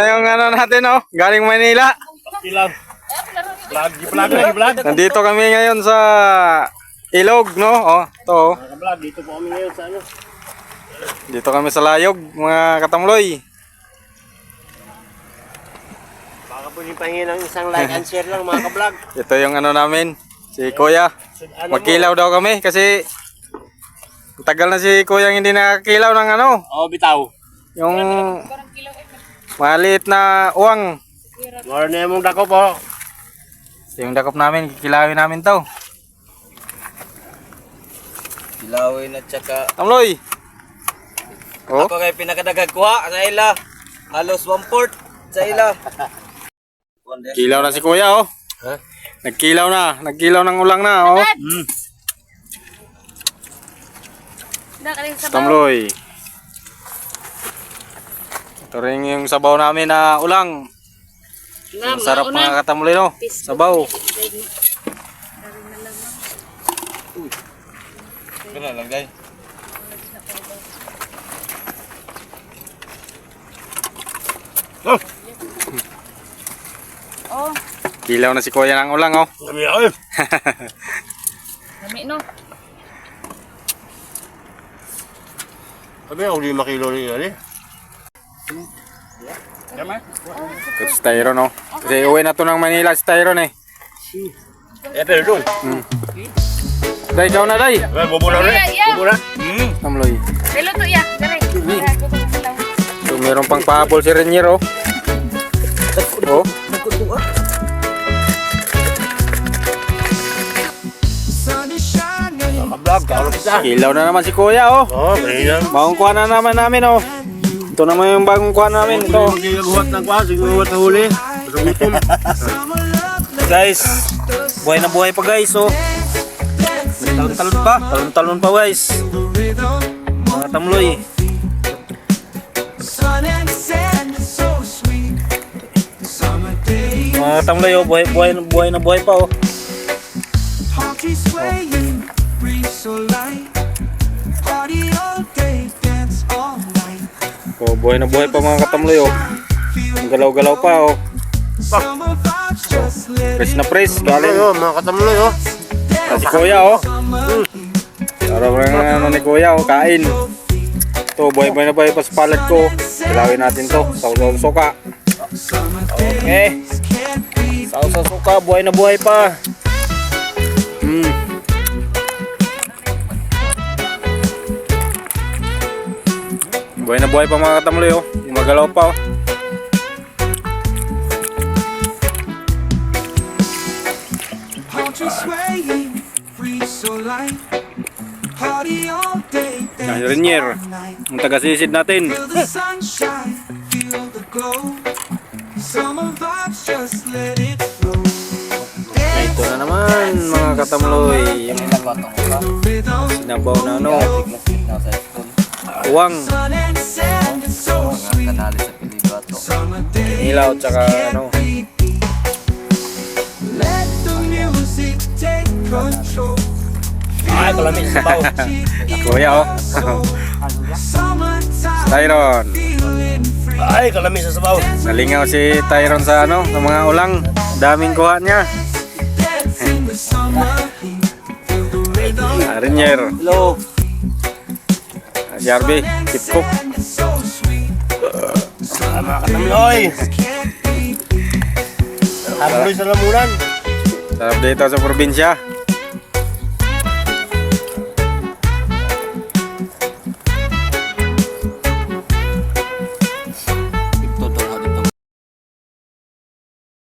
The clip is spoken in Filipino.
Yung ano natin oh, galing Manila. Ilang. Vlog. Nandito kami ngayon sa Ilog, no? Oh, to. Vlog, dito po kami ngayon sa ano. Dito kami sa Layog, mga katamloy. Baka po yung pahingin ng isang like and share lang mga ka-vlog. Ito yung ano namin, si Kuya. Magkilaw daw kami kasi tagal na si Kuya hindi nakakilaw ng ano. Oo, bitaw. Yung maliit na uwang. Mora na yung dako po. Yung dakop namin, kikilawin namin to. Kilawin at saka Tamloy! Oh? ako kay pinakadagagkuha sa ila. Halos 1/4 sa ila. Kilaw na si Kuya oh. Ha? Nagkilaw ng ulang na oh. Tamloy. Ito rin yung sabaw namin na ulang. Masarap mga katamloy no. Sabaw. Ganun lang guys. Oh, Kilaw na si Kuya ng ulang oh. Kami ay. dami no. Kami ako di makilo niya ni. Ito si Tyron oh. Kasi uwi na to ng Manila si Tyron eh. Pero doon. Day, ikaw na day. Bobo na rin. Bobo na. Tamloy. Dilo to ya, dali. So meron pang pahabol si Renier oh. Oh. Ka-vlog, kaulog isa. Kilaw na naman si Kuya oh. Oo, kanina. Bagong kuha na naman namin oh. Ito naman yung bagong kuha namin ito. Hindi naghuhat ng kwa, sige huhat na huli. Gutom. Guys, buhay na buhay pa guys oh. Talon-talon pa. Talon-talon pa guys. Mga tamloy. Mga tamloy oh, buhay na buhay pa oh. Oh, buhay na buhay pa mga katamloy oh. Ang galaw-galaw pa oh. Press na press, galing. Ayun, mga katamloy oh. Si Kuya oh. Araw ng ano ni Kuya oh, kain. Ito, buhay-buhay na buhay pa sa palad ko. Kilawin natin to, saw-saw suka. Okay. Saw-saw suka, buhay na buhay pa. Buhay na buhay pa mga katamloy oh. Yung magalaw pa oh. Renier, ang taga-sisid natin. Ito na naman mga katamloy. Yung sinabaw na ano. Uwang. Kanali sa Pilibato. Ilaw tsaka ano. Ay, kalamig sa baw. Kuya oh. Tyron. Ay, kalamig sa sabaw. Nalingaw si Tyron sa ano, ng mga ulang. Daming kuha niya. Renier. Hello. Jarby, Tip Cook. Mga katamloy. Habuloy sa lamunan. Sarap dito sa probinsya.